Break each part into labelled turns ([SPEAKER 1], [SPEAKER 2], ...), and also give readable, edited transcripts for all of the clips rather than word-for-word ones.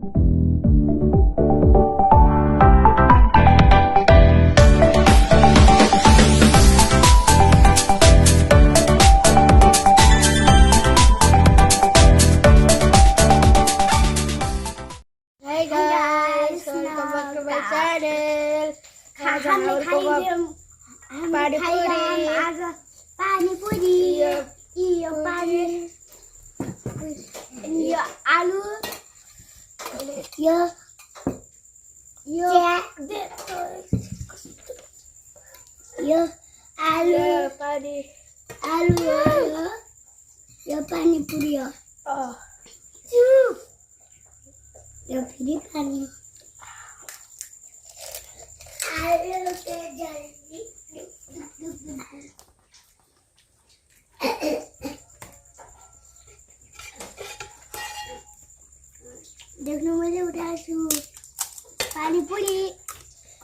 [SPEAKER 1] Hey guys, welcome back to my channel. आज
[SPEAKER 2] आम्ही
[SPEAKER 1] पाणीपुरी.
[SPEAKER 2] आज पाणीपुरी इयो पाणी इयो आलू यो यो यो आलू
[SPEAKER 1] पाणी.
[SPEAKER 2] आलू यो पाणीपुरी यो फेरि पानी आलू के जल्दी देख्नु मैले उठाएको छु पानीपुरी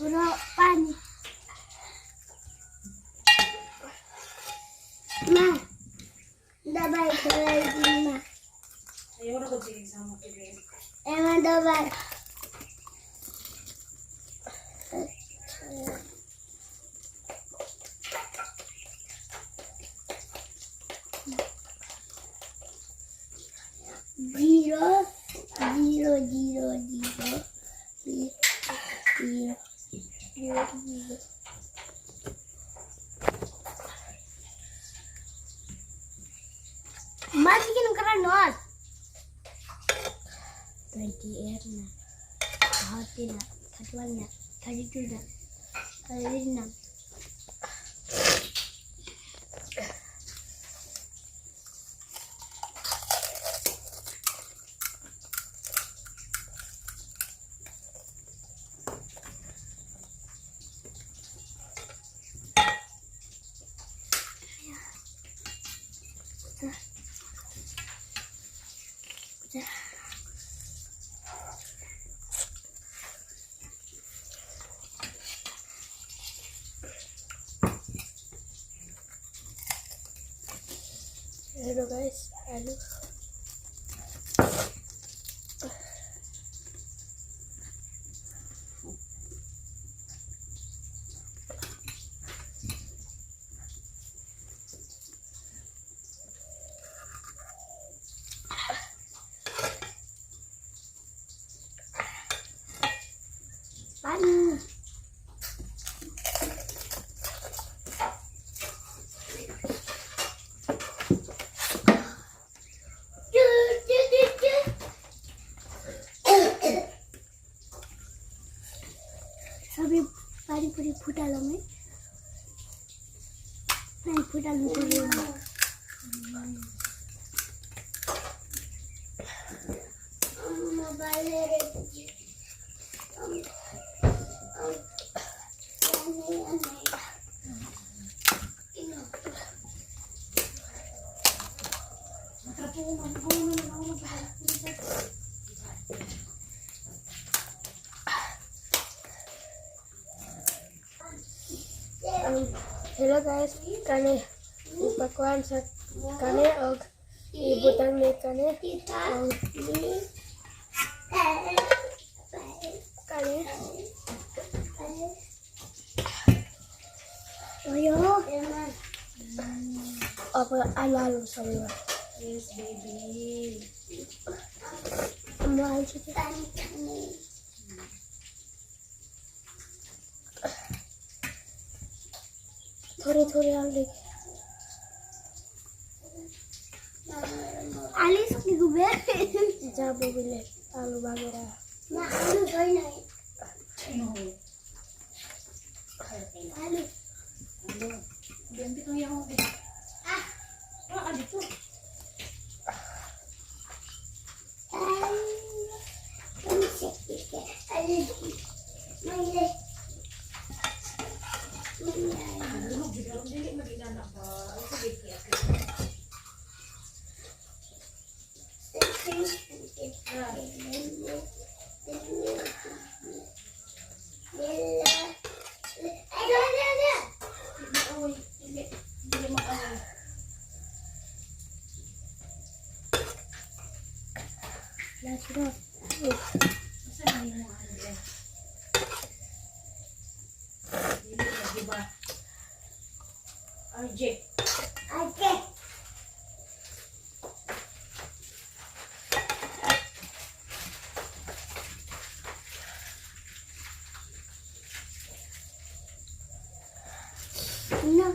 [SPEAKER 2] र पानी मा दबाई खुवाइदिनु एमा दबाई जीरो Masukin ke Renault 28 na 30 na 31 na 32 na 36 na
[SPEAKER 1] Hello guys, alu.
[SPEAKER 2] Paano? Sabi panipuri फुटालो मैं नहीं फुटालो पऱ्यो
[SPEAKER 1] Hello guys, kani pakwan sa kani og ibutang ni kani og kani
[SPEAKER 2] Ayo
[SPEAKER 1] apa alalum sama.
[SPEAKER 2] Yes baby
[SPEAKER 1] Mahal siya. थोड़े आलू
[SPEAKER 2] आलिस की गुबे
[SPEAKER 1] जाबो बिले आलू वगैरह
[SPEAKER 2] ना आलू छैन आलू
[SPEAKER 3] Ganti ko yung dito.
[SPEAKER 2] Let's go.
[SPEAKER 3] Saan na yung ano yan? Dili ka, diba? RJ.
[SPEAKER 2] Ate. No,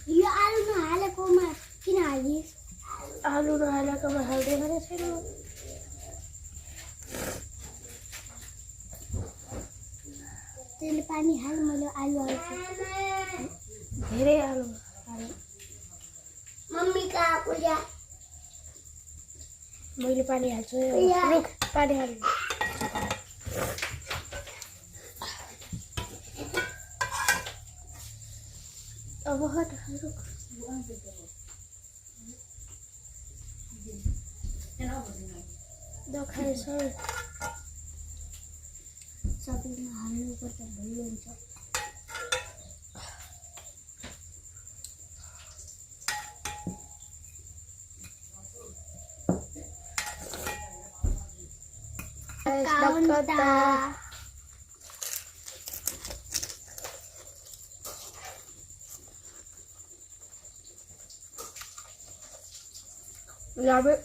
[SPEAKER 2] you आलू ना हाले को मैं किनारी
[SPEAKER 1] आलू डाला का मैं हल्दी भरे थे ना
[SPEAKER 2] तेल पानी हाल मैले आलू हाल्छु
[SPEAKER 1] धेरै आलू हालेँ।
[SPEAKER 2] मम्मी का पूजा
[SPEAKER 1] मैले पानी हाल्छु रुक पानी हाल्नु अब हट रुक दखाए सर
[SPEAKER 2] सबैमा हाल्नुपर्छ भुल्नु हुन्छ
[SPEAKER 1] Dakota. Love it.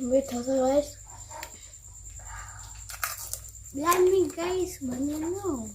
[SPEAKER 1] Wait, also guys.
[SPEAKER 2] Let me guys banana.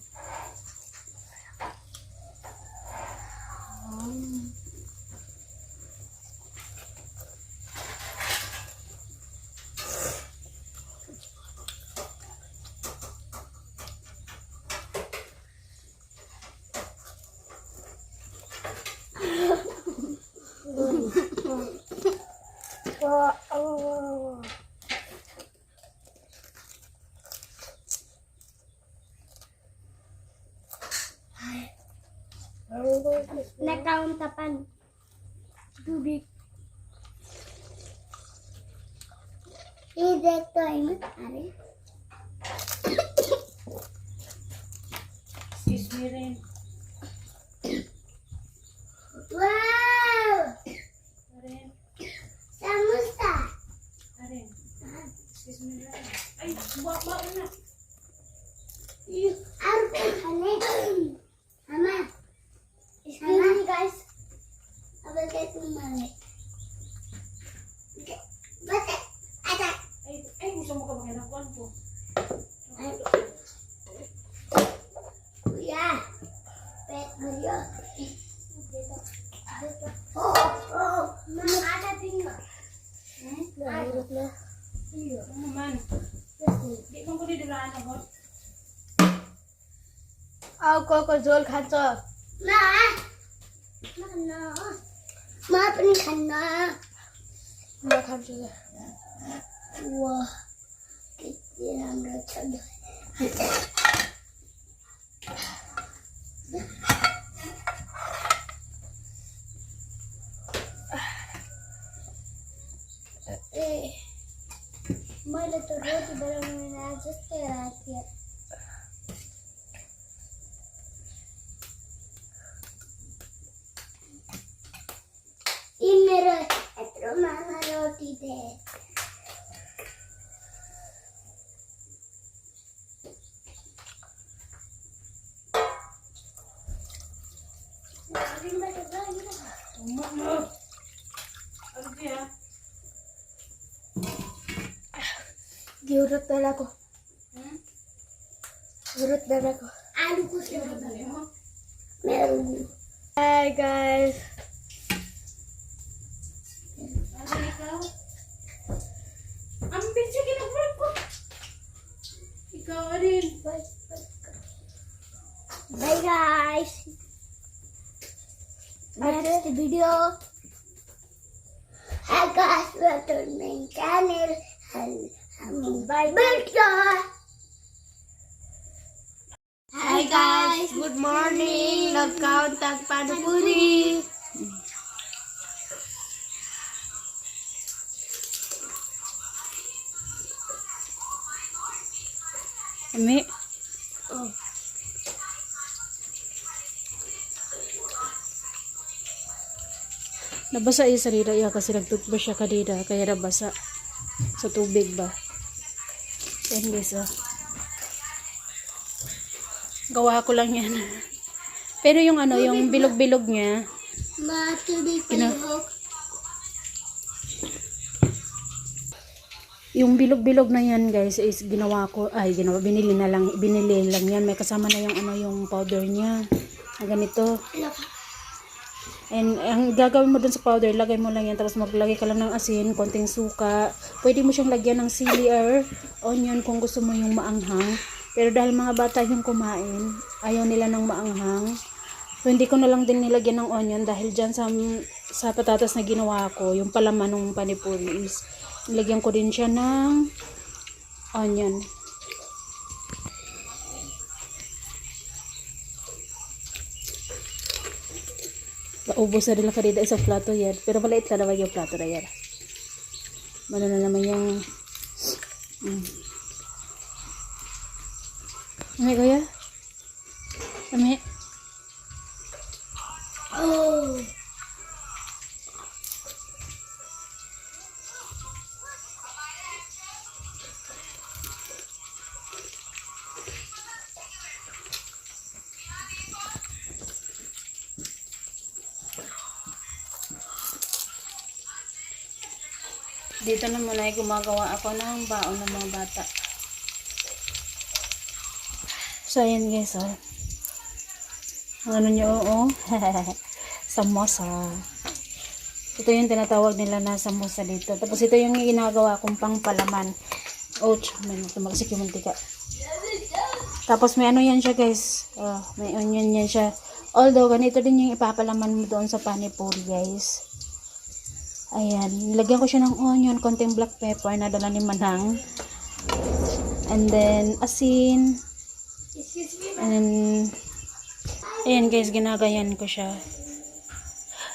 [SPEAKER 2] Nakaon tapan. Tubig. Ini to ini are.
[SPEAKER 3] Excuse me rin.
[SPEAKER 2] Wow!
[SPEAKER 3] Rin.
[SPEAKER 2] Samosa.
[SPEAKER 3] Rin. Excuse me rin. Ay, buwa na.
[SPEAKER 2] Aku kane. Mama. Excuse me guys. Abang kayak kemana? Baca. Ada.
[SPEAKER 3] Ay, gusto mo ka makinakuan po.
[SPEAKER 2] Ya. Pet Mario. Oh. Mama ada tinggal.
[SPEAKER 1] Nahirap na.
[SPEAKER 2] Iya.
[SPEAKER 3] Ano naman? Di mo ko didiraan ako.
[SPEAKER 1] को झोल खान्छ
[SPEAKER 2] Ma. Mana? Ma पनि खान्न.
[SPEAKER 1] म खान्छु
[SPEAKER 2] Wah. Kecil राम्रो छ. मैले त रोटी बनाउनु जस्तै राखेँ मेरो यत्रो मामा रोटी दे
[SPEAKER 3] Tuma na. Ano dia?
[SPEAKER 1] Giurot na ako.
[SPEAKER 3] Hmm?
[SPEAKER 1] Giurot na ako.
[SPEAKER 2] Ano ko siya?
[SPEAKER 3] Dali mo.
[SPEAKER 2] Meron.
[SPEAKER 1] Hi guys.
[SPEAKER 3] Ano ikaw? Ang bitsi kinag-work ko. Ikaw rin.
[SPEAKER 2] Bye guys. That's the video. Hi guys, welcome to my channel. Bye bye.
[SPEAKER 1] Hi guys, good morning. Nagkauntag panupuri.
[SPEAKER 4] Ami,
[SPEAKER 1] Oh,
[SPEAKER 4] nabasa iya sa dida iya kasi nagtutbrush siya kadida kaya nabasa sa tubig ba. Yan guys, oh. Gawa ko lang yan. Pero yung ano, yung bilog-bilog niya,
[SPEAKER 2] Matuloy pa
[SPEAKER 4] Ina-
[SPEAKER 2] yung
[SPEAKER 4] yung bilog-bilog na yan guys is binili lang yan. May kasama na yung ano, yung powder niya. Na ganito. And ang gagawin mo dun sa powder, lagay mo lang yan, tapos maglagay ka lang ng asin, konting suka. Pwede mo siyang lagyan ng sili or onion kung gusto mo yung maanghang. Pero dahil mga bata yung kumain, ayaw nila ng maanghang. So hindi ko na lang din nilagyan ng onion dahil dyan sa patatas na ginawa ko, yung palaman ng panipuri is nilagyan ko din siya ng onion. Ubos na nila kanina isang plato yan. Pero maliit ka naman yung plato na yan. Ano na naman yung... Ami, kuya? Ami?
[SPEAKER 2] Oh.
[SPEAKER 4] Dito na muna ay gumagawa ako ng baon ng mga bata. So, ayan guys, oh. Ang ano nyo, oh. Samosa. Ito yung tinatawag nila na samosa dito. Tapos ito yung ginagawa kong pang palaman. Oh, may tumagsik yung mantika. Tapos may ano yan siya guys. Oh, may onion yan siya. Although, ganito din yung ipapalaman mo doon sa panipuri guys. Ayan, nilagyan ko siya ng onion, konting black pepper na dala ni Manang. And then, asin. And then, ayan guys, ginagayan ko siya.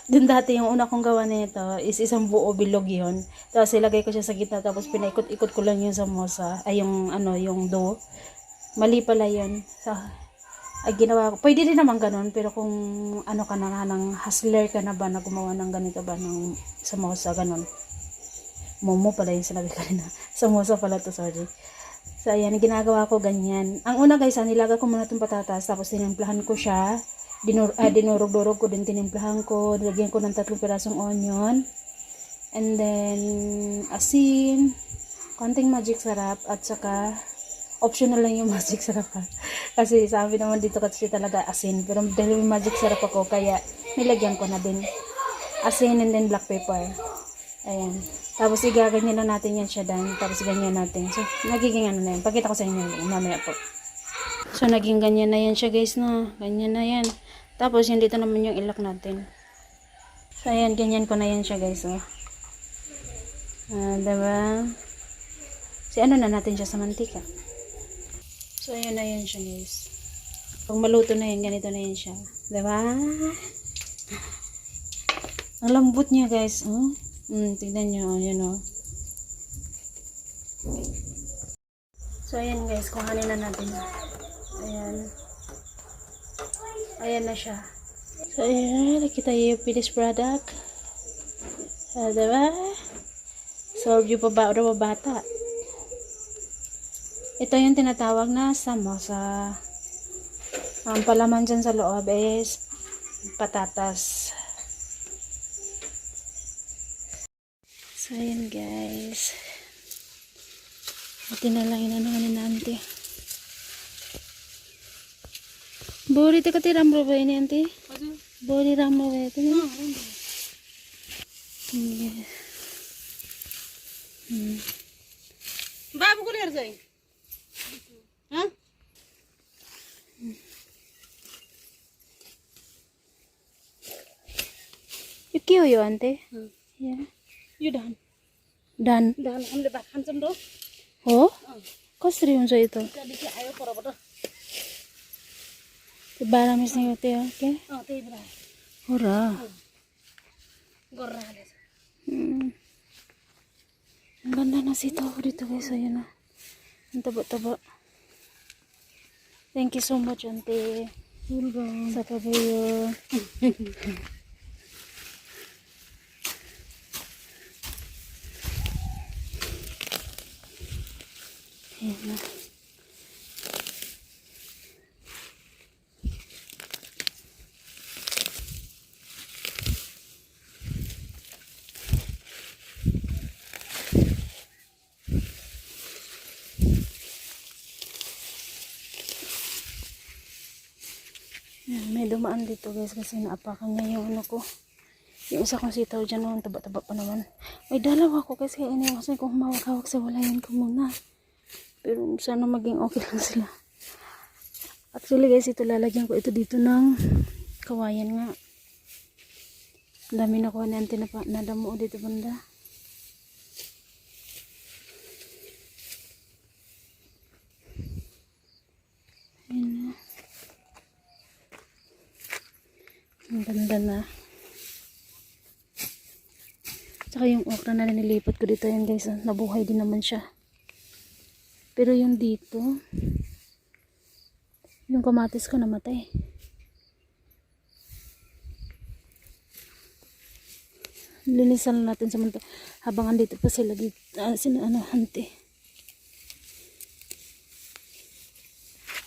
[SPEAKER 4] Dun dati, yung una kong gawa nito is isang buo bilog yun. Tapos ilagay ko siya sa gitna, tapos pinaikot-ikot ko lang yung samosa. Ay, yung ano, yung dough. Mali pala yun. So, ay ginawa ko. Pwede din naman ganun, pero kung ano ka na nga, ng hustler ka na ba na gumawa ng ganito ba ng samosa, ganun. Momo pala yung sinabi kanina. Samosa pala to, sorry. So, ayan, ginagawa ko ganyan. Ang una guys, nilaga ko muna itong patatas, tapos tinimplahan ko siya. Dinurog-durog ko din, tinimplahan ko. Nilagyan ko ng 3 pirasong onion. And then, asin, konting magic sarap, at saka, optional lang yung magic sarap. Kasi sabi naman dito kasi talaga asin. Pero dahil may magic sarap ako, kaya nilagyan ko na din asin and then black pepper. Ayan. Tapos igaganyan na natin yan siya dan. Tapos ganyan natin. So, nagiging ano na yan. Pakita ko sa inyo mamaya po. So, naging ganyan na yan siya guys, no? Ganyan na yan. Tapos, yan dito naman yung ilak natin. So, ayan. Ganyan ko na yan siya guys, oh. Diba? So, ano na natin siya sa mantika. So, ayan na yan siya guys. Pag maluto na yan, ganito na yan siya. Diba? Ang lambot niya guys. Oh. Tignan nyo. Ayan o. So, ayan guys. Kuhanin na natin. Ayan. Ayan na siya. So, ayan. Nakita yung finished product. Diba? Solve yung pa bata. Ito yung tinatawag na samosa. Ang palaman dyan sa loob is patatas. So, ayan guys. Ito na lang inanahan ni Auntie. Bori te kati ramro ba ini Auntie? Bori ramro ba ito? Yes.
[SPEAKER 3] बाबू को लेकर जाए हाँ
[SPEAKER 4] Yung kiyo Auntie? Yeah.
[SPEAKER 3] ये डान
[SPEAKER 4] Dan.
[SPEAKER 3] डान हमले बात खान चंदो
[SPEAKER 4] Oh? Kasri yun sa ito.
[SPEAKER 3] jadi के आयो पर बता
[SPEAKER 4] Bara mis na ito. Okay?
[SPEAKER 3] हाँ ते बरा
[SPEAKER 4] Hura.
[SPEAKER 3] गोरा ले
[SPEAKER 4] Ang ganda na sitaw dito guys. Ayan na. Ang taba-taba. Thank you so much Auntie. Sa pabayo. Ayan na. Ayan, may dumaan dito guys kasi naapakan niya yung ano ko. Yung isa kong sitaw dyan noon, taba-taba pa naman. May dalawa ko kasi iniwasan ko humawak-hawak sa walayan ko muna. Pero sana maging okay lang sila. Actually guys, ito lalagyan ko ito dito ng kawayan nga. Ang dami na ko na damo dito banda. Ayan na. Ang ganda na. Tsaka yung okra na nilipat ko dito yan guys. Nabuhay din naman siya. Pero yung dito, yung kamatis ko namatay. Linisan natin sa manto. Habang andito pa sila dito. Hante.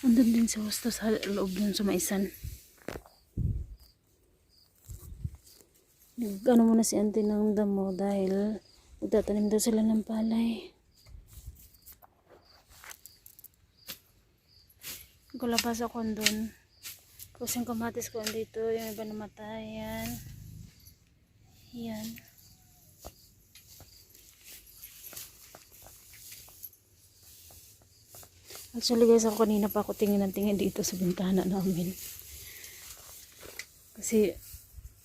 [SPEAKER 4] Andun din si Hosto sa loob dun sa maisan. Ano muna si Auntie ng damo dahil magtatanim daw sila ng palay. Kulabas ako doon. Kasi yung kamatis ko andito, yung iba namatay. Yan. Yan. Actually guys, ako kanina pa ako tingin dito sa bintana namin. Kasi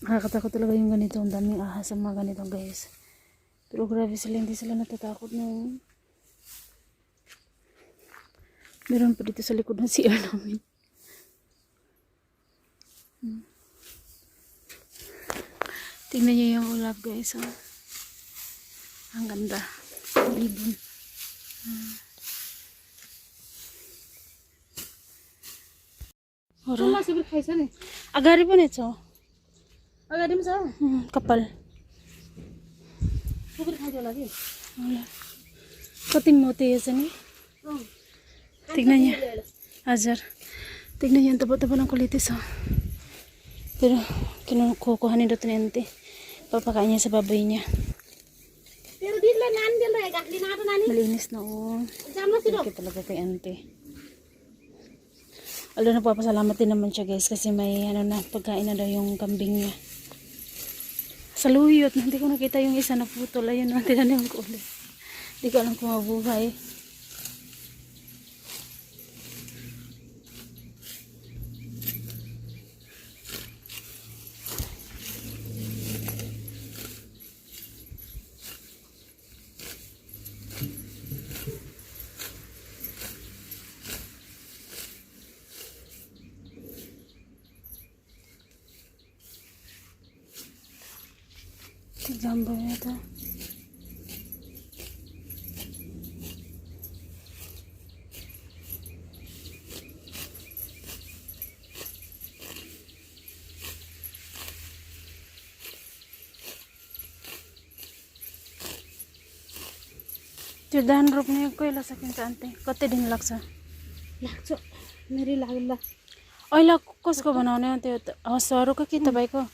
[SPEAKER 4] nakakatakot talaga yung ganito. Ang daming ahas sa mga ganito guys. Pero grabe sila, hindi sila natatakot nung meron pa dito sa likod ng CR namin. Tingnan niyo yung ulap guys. Oh. Ang ganda. Libon.
[SPEAKER 3] तुम से भी खाइस नि
[SPEAKER 4] Agari po nito.
[SPEAKER 3] अगाडि पनि छ
[SPEAKER 4] Kapal.
[SPEAKER 3] तँ पनि खाइदियो होला कि
[SPEAKER 4] Wala. Kating-mote yan eh. Tignan niya. Azar. Tignan niya ang taba-taba ng kulitis. Oh. Pero kinukuhanin daw ito ni Auntie. Papakain niya sa baboy niya.
[SPEAKER 3] तेरो दिदीले नानी दिल रे गाठली नाटो नानी
[SPEAKER 4] Malinis na oh.
[SPEAKER 3] Jam sero
[SPEAKER 4] Thank you talaga kay Auntie. Although nagpapasalamat din naman siya guys kasi may ano na pagkain na daw yung kambing niya. Sa luyot, hindi ko nakita yung isa na putol. Ayun, tinanim ko ulit. Hindi ko alam kung mabuhay. Jumbo yata. Judahan rup na yung kuya sa akin ka Auntie. Kote din laksa.
[SPEAKER 3] लाग्छ मेरै लागला
[SPEAKER 4] Ay, lakos ka ba na yun? Suaro ka kita ba ko?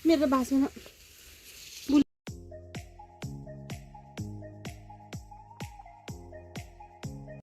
[SPEAKER 1] Mira basa na.